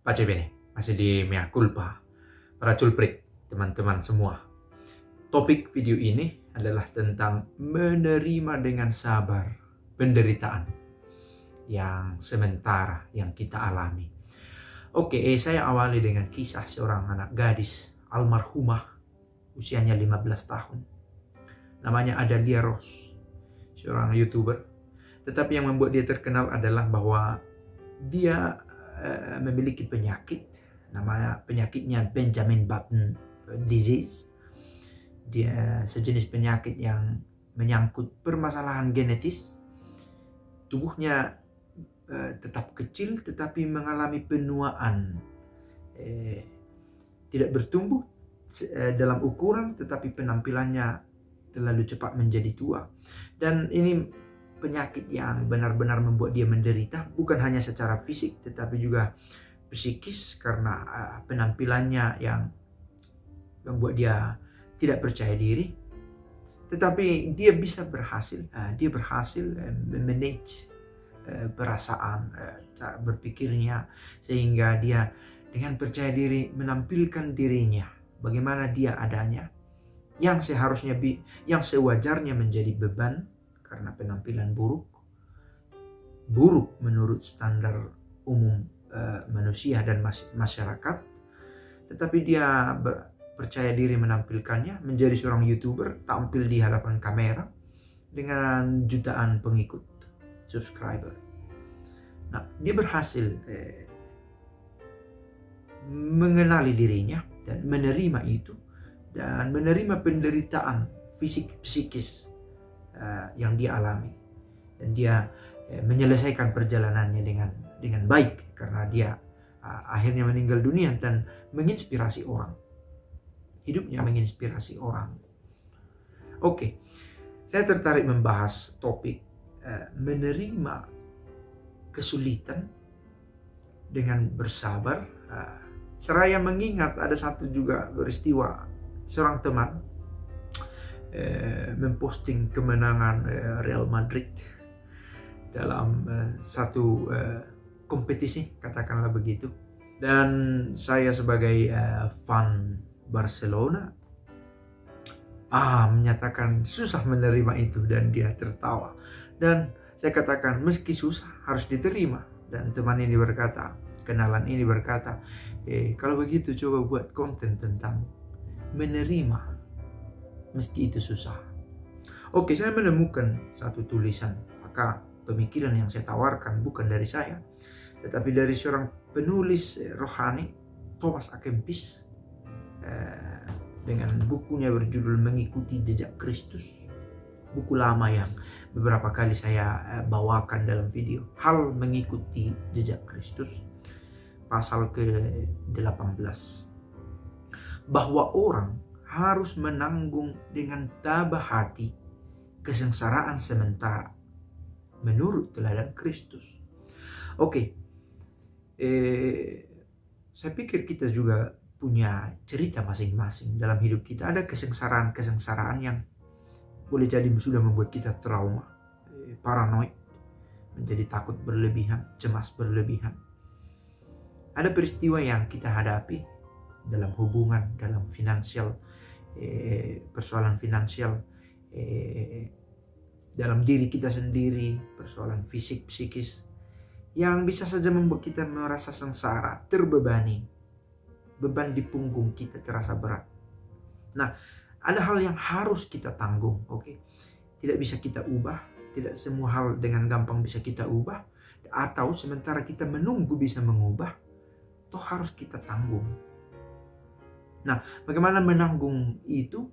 Pace bene, masih di mea culpa, para culprit, teman-teman semua. Topik video ini adalah tentang menerima dengan sabar penderitaan yang sementara yang kita alami. Oke, saya awali dengan kisah seorang anak gadis almarhumah, usianya 15 tahun. Namanya Adalia Rose, seorang YouTuber. Tetapi yang membuat dia terkenal adalah bahwa dia memiliki penyakit. Nama penyakitnya Benjamin Button disease. Dia sejenis penyakit yang menyangkut permasalahan genetis. Tubuhnya tetap kecil tetapi mengalami penuaan. Tidak bertumbuh dalam ukuran tetapi penampilannya terlalu cepat menjadi tua. Dan ini penyakit yang benar-benar membuat dia menderita, bukan hanya secara fisik tetapi juga psikis, karena penampilannya yang membuat dia tidak percaya diri. Tetapi dia berhasil memanage perasaan, cara berpikirnya, sehingga dia dengan percaya diri menampilkan dirinya bagaimana dia adanya, yang sewajarnya menjadi beban karena penampilan buruk menurut standar umum manusia dan masyarakat. Tetapi dia percaya diri menampilkannya, menjadi seorang YouTuber, tampil di hadapan kamera dengan jutaan pengikut, subscriber. Nah, dia berhasil mengenali dirinya dan menerima itu, dan menerima penderitaan fisik psikis yang dia alami, dan dia menyelesaikan perjalanannya dengan baik, karena dia akhirnya meninggal dunia dan menginspirasi orang. Hidupnya menginspirasi orang. Oke, saya tertarik membahas topik menerima kesulitan dengan bersabar, seraya mengingat ada satu juga peristiwa seorang teman memposting kemenangan Real Madrid dalam satu kompetisi, katakanlah begitu. Dan saya sebagai fan Barcelona menyatakan susah menerima itu, dan dia tertawa. Dan saya katakan meski susah harus diterima. Dan teman ini berkata, kenalan ini berkata, kalau begitu coba buat konten tentang menerima meski itu susah. Oke, saya menemukan satu tulisan, maka pemikiran yang saya tawarkan bukan dari saya, tetapi dari seorang penulis rohani, Thomas A. Kempis, dengan bukunya berjudul Mengikuti Jejak Kristus. Buku lama yang beberapa kali saya bawakan dalam video. Hal mengikuti jejak Kristus, pasal ke-18. Bahwa orang harus menanggung dengan tabah hati kesengsaraan sementara menurut teladan Kristus. Oke, saya pikir kita juga punya cerita masing-masing dalam hidup kita. Ada kesengsaraan yang boleh jadi sudah membuat kita trauma, paranoid, menjadi takut berlebihan, cemas berlebihan. Ada peristiwa yang kita hadapi dalam hubungan, dalam finansial, persoalan finansial, dalam diri kita sendiri, persoalan fisik, psikis, yang bisa saja membuat kita merasa sengsara, terbebani, beban di punggung kita terasa berat. Nah, ada hal yang harus kita tanggung, oke? Tidak bisa kita ubah, tidak semua hal dengan gampang bisa kita ubah, atau sementara kita menunggu bisa mengubah, toh harus kita tanggung. Nah, bagaimana menanggung itu?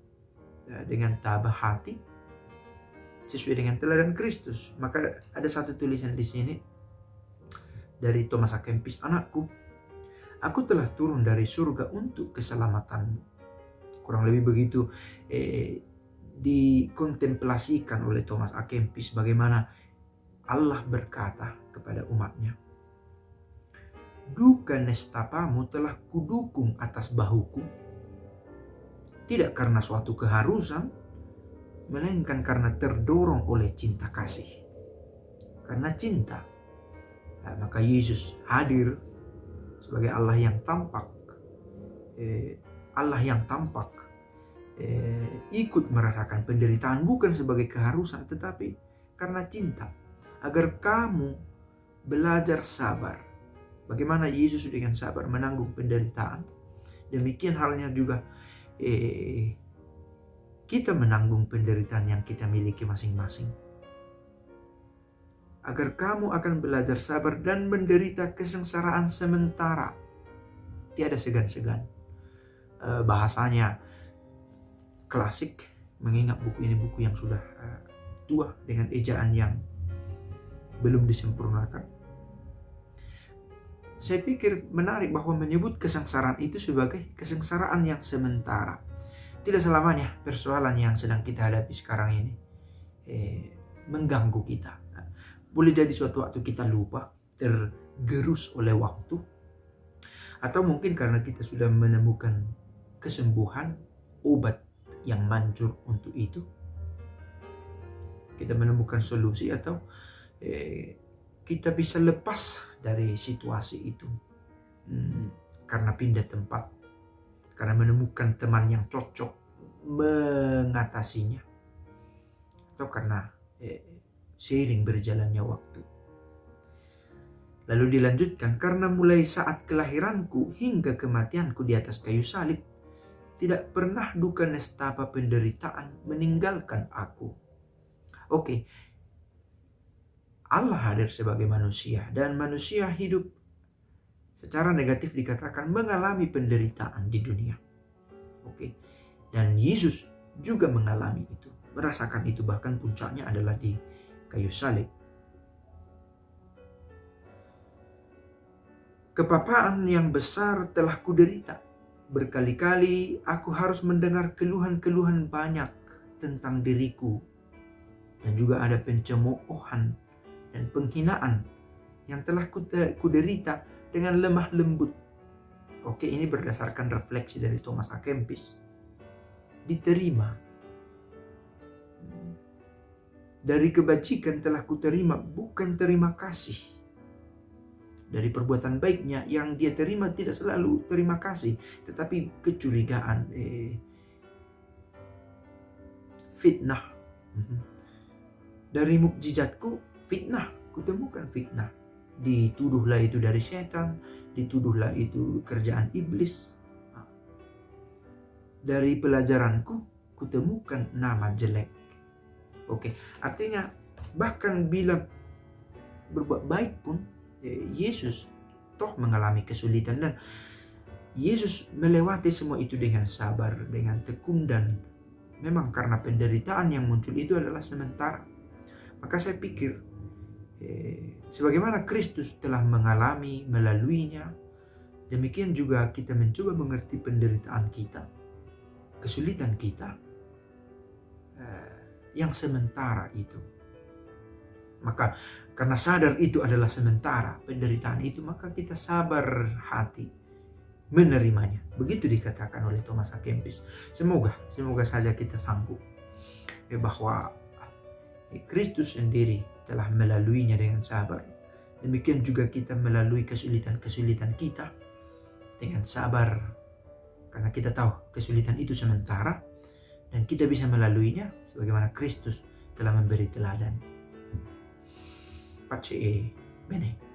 Dengan tabah hati, sesuai dengan teladan Kristus. Maka ada satu tulisan di sini dari Thomas A. Kempis, "Anakku, aku telah turun dari surga untuk keselamatanmu." Kurang lebih begitu dikontemplasikan oleh Thomas A. Kempis, bagaimana Allah berkata kepada umatnya, "Duka nestapamu telah kudukung atas bahuku, tidak karena suatu keharusan, melainkan karena terdorong oleh cinta kasih." Karena cinta, maka Yesus hadir sebagai Allah yang tampak, ikut merasakan penderitaan bukan sebagai keharusan tetapi karena cinta, agar kamu belajar sabar. Bagaimana Yesus dengan sabar menanggung penderitaan, demikian halnya juga kita menanggung penderitaan yang kita miliki masing-masing. Agar kamu akan belajar sabar dan menderita kesengsaraan sementara. Tiada segan-segan. Bahasanya klasik, mengingat buku ini buku yang sudah tua dengan ejaan yang belum disempurnakan. Saya pikir menarik bahwa menyebut kesengsaraan itu sebagai kesengsaraan yang sementara. Tidak selamanya persoalan yang sedang kita hadapi sekarang ini mengganggu kita. Boleh jadi suatu waktu kita lupa, tergerus oleh waktu, atau mungkin karena kita sudah menemukan kesembuhan, obat yang manjur untuk itu. Kita menemukan solusi atau kita bisa lepas dari situasi itu karena pindah tempat, karena menemukan teman yang cocok mengatasinya, atau karena seiring berjalannya waktu. Lalu dilanjutkan, karena mulai saat kelahiranku hingga kematianku di atas kayu salib, tidak pernah duka nestapa penderitaan meninggalkan aku. Oke, Allah hadir sebagai manusia, dan manusia hidup secara negatif dikatakan mengalami penderitaan di dunia. Oke, dan Yesus juga mengalami itu, merasakan itu, bahkan puncaknya adalah di kayu salib. Kepapaan yang besar telah kuderita. Berkali-kali aku harus mendengar keluhan-keluhan banyak tentang diriku. Dan juga ada pencemoohan dan penghinaan yang telah kuderita dengan lemah lembut. Oke, ini berdasarkan refleksi dari Thomas A. Kempis. Diterima. Dari kebajikan telah kuterima, bukan terima kasih. Dari perbuatan baiknya yang dia terima tidak selalu terima kasih, tetapi kecurigaan, fitnah. Dari mukjizatku, fitnah, kutemukan fitnah. Dituduhlah itu dari setan, dituduhlah itu kerjaan iblis. Dari pelajaranku, kutemukan nama jelek. Oke, artinya bahkan bila berbuat baik pun, Yesus toh mengalami kesulitan, dan Yesus melewati semua itu dengan sabar, dengan tekun, dan memang karena penderitaan yang muncul itu adalah sementara. Maka saya pikir sebagaimana Kristus telah mengalami melaluinya, demikian juga kita mencoba mengerti penderitaan kita, kesulitan kita yang sementara itu. Maka karena sadar itu adalah sementara, penderitaan itu, maka kita sabar hati menerimanya. Begitu dikatakan oleh Thomas A. Kempis. Semoga saja kita sanggup bahwa Kristus sendiri telah melaluinya dengan sabar. Demikian juga kita melalui kesulitan-kesulitan kita dengan sabar, karena kita tahu kesulitan itu sementara dan kita bisa melaluinya sebagaimana Kristus telah memberi teladan. Pace bene.